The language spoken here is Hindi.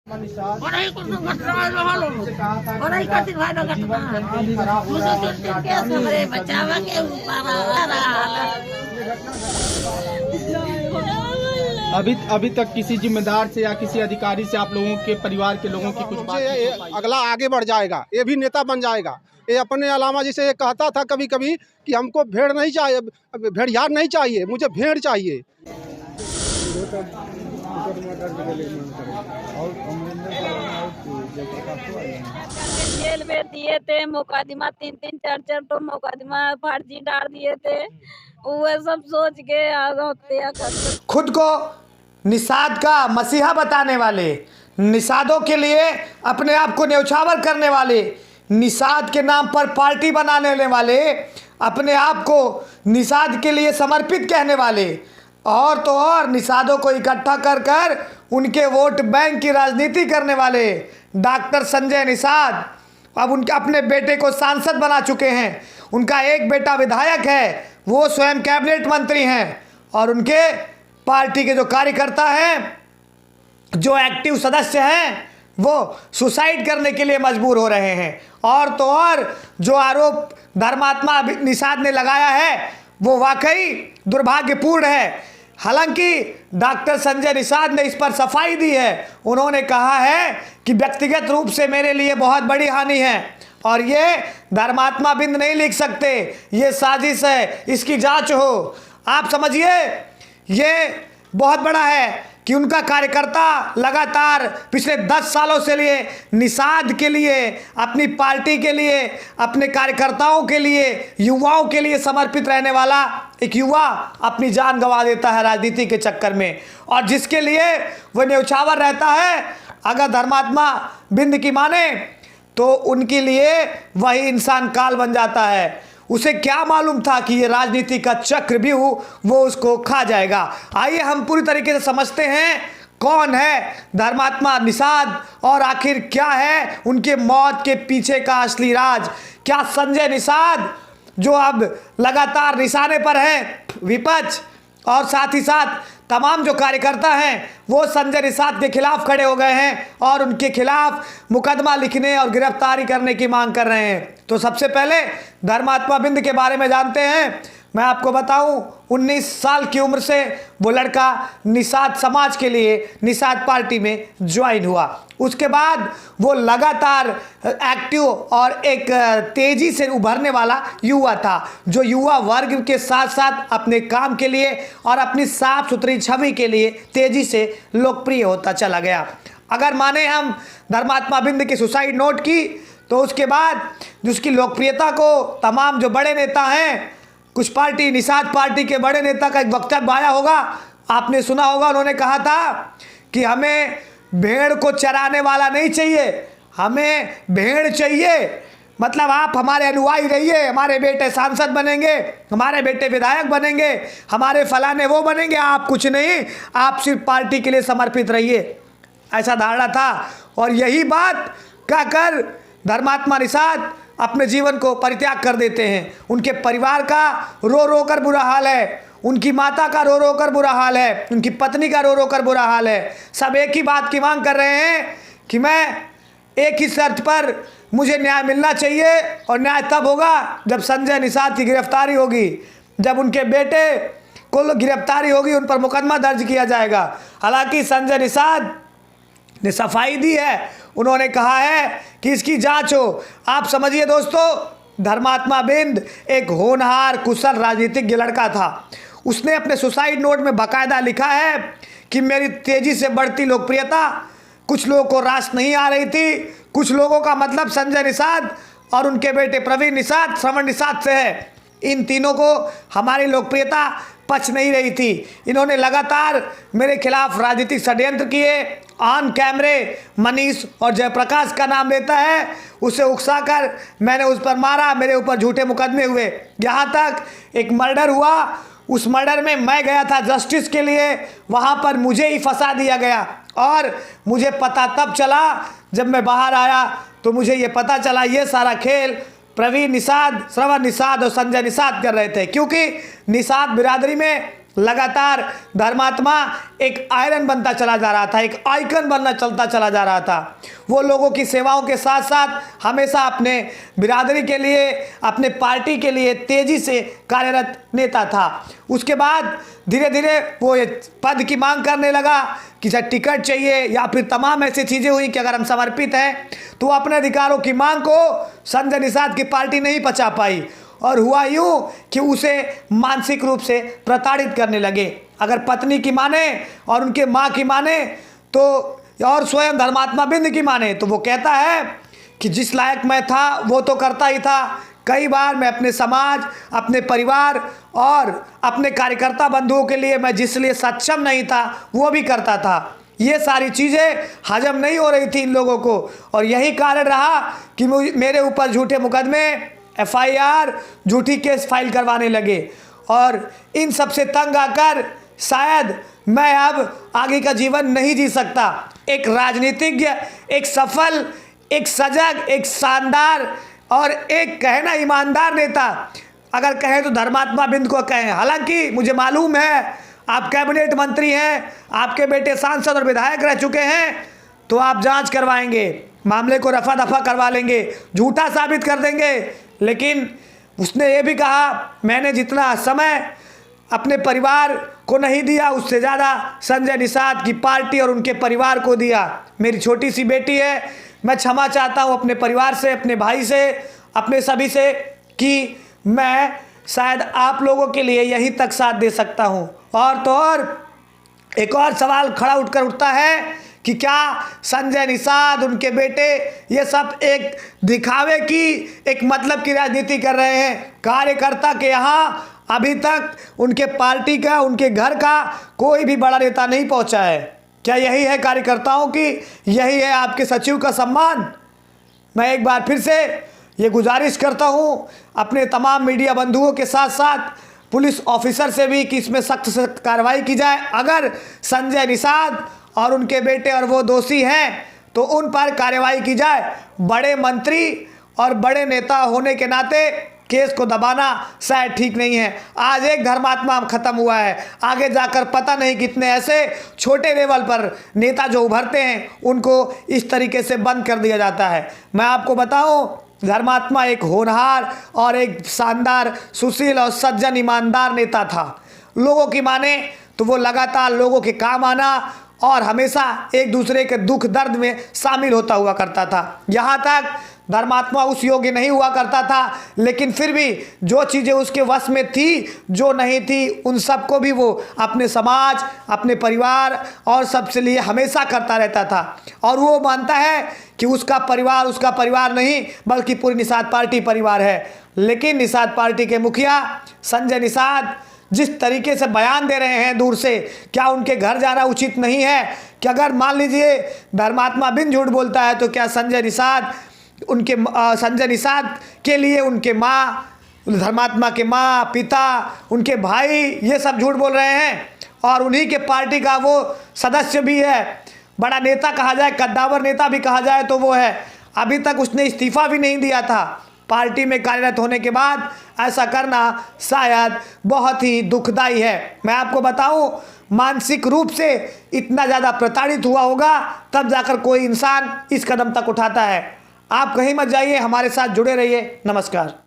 बड़ाई को तो घटना रहलो बड़ाई का दिन भाई घटना मुझे दिन के हमरे बचावा के अभी तक किसी जिम्मेदार से या किसी अधिकारी से आप लोगों के परिवार के लोगों की कुछ बात नहीं हो पाई? अगला आगे बढ़ जाएगा, ये भी नेता बन जाएगा। ये अपने अलावा जैसे ये कहता था कभी कभी कि हमको भेड़ नहीं चाहिए, भेड़ियार नहीं चाहिए, मुझे भेड़ चाहिए। जेल में दिए थे मुकदमा 3-3 4-4 तो मुकदमा फर्जी डाल दिए थे। वो सब सोच के हत्या कर खुद को निषाद का मसीहा बताने वाले, निषादों के लिए अपने आप को न्यौछावर करने वाले, निषाद के नाम पर पार्टी बनाने वाले, अपने आप को निषाद के लिए समर्पित कहने वाले और तो और निषादों को इकट्ठा कर कर उनके वोट बैंक की राजनीति करने वाले डॉक्टर संजय निषाद अब उनके अपने बेटे को सांसद बना चुके हैं। उनका एक बेटा विधायक है, वो स्वयं कैबिनेट मंत्री हैं और उनके पार्टी के जो कार्यकर्ता हैं, जो एक्टिव सदस्य हैं, वो सुसाइड करने के लिए मजबूर हो रहे हैं। और तो और जो आरोप धर्मात्मा निषाद ने लगाया है वो वाकई दुर्भाग्यपूर्ण है। हालांकि डॉक्टर संजय निषाद ने इस पर सफाई दी है। उन्होंने कहा है कि व्यक्तिगत रूप से मेरे लिए बहुत बड़ी हानि है और ये धर्मात्मा बिंद नहीं लिख सकते, ये साजिश है, इसकी जांच हो। आप समझिए ये बहुत बड़ा है कि उनका कार्यकर्ता लगातार पिछले 10 सालों से लिए निषाद के लिए, अपनी पार्टी के लिए, अपने कार्यकर्ताओं के लिए, युवाओं के लिए समर्पित रहने वाला एक युवा अपनी जान गंवा देता है राजनीति के चक्कर में, और जिसके लिए वह न्यौछावर रहता है। अगर धर्मात्मा बिंद की माने तो उनके लिए वही इंसान काल बन जाता है। उसे क्या मालूम था कि ये राजनीति का चक्रव्यूह वो उसको खा जाएगा। आइए हम पूरी तरीके से समझते हैं कौन है धर्मात्मा निषाद और आखिर क्या है उनके मौत के पीछे का असली राज। क्या संजय निषाद जो अब लगातार निशाने पर है विपक्ष और साथ ही साथ तमाम जो कार्यकर्ता हैं वो संजय निषाद के खिलाफ खड़े हो गए हैं और उनके खिलाफ मुकदमा लिखने और गिरफ्तारी करने की मांग कर रहे हैं। तो सबसे पहले धर्मात्मा बिंद के बारे में जानते हैं। मैं आपको बताऊं 19 साल की उम्र से वो लड़का निषाद समाज के लिए निषाद पार्टी में ज्वाइन हुआ। उसके बाद वो लगातार एक्टिव और एक तेजी से उभरने वाला युवा था, जो युवा वर्ग के साथ साथ अपने काम के लिए और अपनी साफ सुथरी छवि के लिए तेजी से लोकप्रिय होता चला गया। अगर माने हम धर्मात्मा बिंद की सुसाइड नोट की तो उसके बाद जिसकी लोकप्रियता को तमाम जो बड़े नेता हैं, कुछ पार्टी निषाद पार्टी के बड़े नेता का एक वक्तव्य आया होगा, आपने सुना होगा। उन्होंने कहा था कि हमें भेड़ को चराने वाला नहीं चाहिए, हमें भेड़ चाहिए। मतलब आप हमारे अनुयायी रहिए, हमारे बेटे सांसद बनेंगे, हमारे बेटे विधायक बनेंगे, हमारे फलाने वो बनेंगे, आप कुछ नहीं, आप सिर्फ पार्टी के लिए समर्पित रहिए, ऐसा धारणा था। और यही बात कहकर धर्मात्मा निषाद अपने जीवन को परित्याग कर देते हैं। उनके परिवार का रो रो कर बुरा हाल है, उनकी माता का रो रो कर बुरा हाल है, उनकी पत्नी का रो रो कर बुरा हाल है। सब एक ही बात की मांग कर रहे हैं कि मैं एक ही शर्त पर मुझे न्याय मिलना चाहिए और न्याय तब होगा जब संजय निषाद की गिरफ्तारी होगी, जब उनके बेटे को गिरफ्तारी होगी, उन पर मुकदमा दर्ज किया जाएगा। हालांकि संजय निषाद ने सफाई दी है, उन्होंने कहा है कि इसकी जांच हो। आप समझिए दोस्तों, धर्मात्मा बिंद एक होनहार कुशल राजनीतिज्ञ लड़का था। उसने अपने सुसाइड नोट में बाकायदा लिखा है कि मेरी तेजी से बढ़ती लोकप्रियता कुछ लोगों को रास नहीं आ रही थी, कुछ लोगों का मतलब संजय निषाद और उनके बेटे प्रवीण निषाद, श्रवण निषाद से है। इन तीनों को हमारी लोकप्रियता पच नहीं रही थी। इन्होंने लगातार मेरे खिलाफ राजनीतिक षड्यंत्र किए। ऑन कैमरे मनीष और जयप्रकाश का नाम लेता है, उसे उकसाकर मैंने उस पर मारा, मेरे ऊपर झूठे मुकदमे हुए, यहाँ तक एक मर्डर हुआ। उस मर्डर में मैं गया था जस्टिस के लिए, वहाँ पर मुझे ही फंसा दिया गया और मुझे पता तब चला जब मैं बाहर आया तो मुझे ये पता चला ये सारा खेल प्रवीण निषाद, श्रवण निषाद और संजय निषाद कर रहे थे, क्योंकि निषाद बिरादरी में लगातार धर्मात्मा एक आयरन बनता चला जा रहा था, एक आइकन बनना चलता चला जा रहा था। वो लोगों की सेवाओं के साथ साथ हमेशा अपने बिरादरी के लिए, अपने पार्टी के लिए तेज़ी से कार्यरत नेता था। उसके बाद धीरे धीरे वो पद की मांग करने लगा कि चाहे टिकट चाहिए या फिर तमाम ऐसी चीज़ें हुई कि अगर हम समर्पित हैं तो अपने अधिकारों की मांग को संजय निषाद की पार्टी नहीं पचा पाई और हुआ यूँ कि उसे मानसिक रूप से प्रताड़ित करने लगे। अगर पत्नी की माने और उनके माँ की माने तो और स्वयं धर्मात्मा बिंद की माने तो वो कहता है कि जिस लायक मैं था वो तो करता ही था। कई बार मैं अपने समाज, अपने परिवार और अपने कार्यकर्ता बंधुओं के लिए मैं जिस लिए सक्षम नहीं था वो भी करता था। ये सारी चीज़ें हजम नहीं हो रही थी इन लोगों को और यही कारण रहा कि मेरे ऊपर झूठे मुकदमे, FIR, झूठी केस फाइल करवाने लगे और इन सब से तंग आकर शायद मैं अब आगे का जीवन नहीं जी सकता। एक राजनीतिज्ञ, एक सफल, एक सजग, एक शानदार और एक कहना ईमानदार नेता अगर कहें तो धर्मात्मा बिंद को कहें। हालांकि मुझे मालूम है आप कैबिनेट मंत्री हैं, आपके बेटे सांसद और विधायक रह चुके हैं, तो आप जांच करवाएंगे, मामले को रफा दफा करवा लेंगे, झूठा साबित कर देंगे। लेकिन उसने ये भी कहा मैंने जितना समय अपने परिवार को नहीं दिया उससे ज़्यादा संजय निषाद की पार्टी और उनके परिवार को दिया। मेरी छोटी सी बेटी है, मैं क्षमा चाहता हूँ अपने परिवार से, अपने भाई से, अपने सभी से कि मैं शायद आप लोगों के लिए यहीं तक साथ दे सकता हूँ। और तो और एक और सवाल खड़ा उठता है कि क्या संजय निषाद, उनके बेटे ये सब एक दिखावे की, एक मतलब की राजनीति कर रहे हैं। कार्यकर्ता के यहाँ अभी तक उनके पार्टी का, उनके घर का कोई भी बड़ा नेता नहीं पहुँचा है। क्या यही है कार्यकर्ताओं की, यही है आपके सचिव का सम्मान? मैं एक बार फिर से ये गुजारिश करता हूँ अपने तमाम मीडिया बंधुओं के साथ साथ पुलिस ऑफिसर से भी कि इसमें सख्त से कार्रवाई की जाए। अगर संजय निषाद और उनके बेटे और वो दोषी हैं तो उन पर कार्रवाई की जाए। बड़े मंत्री और बड़े नेता होने के नाते केस को दबाना शायद ठीक नहीं है। आज एक धर्मात्मा ख़त्म हुआ है, आगे जाकर पता नहीं कितने ऐसे छोटे लेवल पर नेता जो उभरते हैं उनको इस तरीके से बंद कर दिया जाता है। मैं आपको बताऊं, धर्मात्मा एक होनहार और एक शानदार, सुशील और सज्जन ईमानदार नेता था। लोगों की माने तो वो लगातार लोगों के काम आना और हमेशा एक दूसरे के दुख दर्द में शामिल होता हुआ करता था। यहाँ तक धर्मात्मा उस योग्य नहीं हुआ करता था, लेकिन फिर भी जो चीज़ें उसके वश में थी, जो नहीं थी, उन सबको भी वो अपने समाज, अपने परिवार और सबसे लिए हमेशा करता रहता था। और वो मानता है कि उसका परिवार नहीं बल्कि पूरी निषाद पार्टी परिवार है। लेकिन निषाद पार्टी के मुखिया संजय निषाद जिस तरीके से बयान दे रहे हैं दूर से, क्या उनके घर जाना उचित नहीं है? कि अगर मान लीजिए धर्मात्मा बिन झूठ बोलता है तो क्या संजय निषाद के लिए उनके माँ, धर्मात्मा के माँ, पिता, उनके भाई ये सब झूठ बोल रहे हैं और उन्हीं के पार्टी का वो सदस्य भी है। बड़ा नेता कहा जाए, कद्दावर नेता भी कहा जाए तो वो है। अभी तक उसने इस्तीफा भी नहीं दिया था। पार्टी में कार्यरत होने के बाद ऐसा करना शायद बहुत ही दुखदाई है। मैं आपको बताऊं, मानसिक रूप से इतना ज़्यादा प्रताड़ित हुआ होगा तब जाकर कोई इंसान इस कदम तक उठाता है। आप कहीं मत जाइए, हमारे साथ जुड़े रहिए। नमस्कार।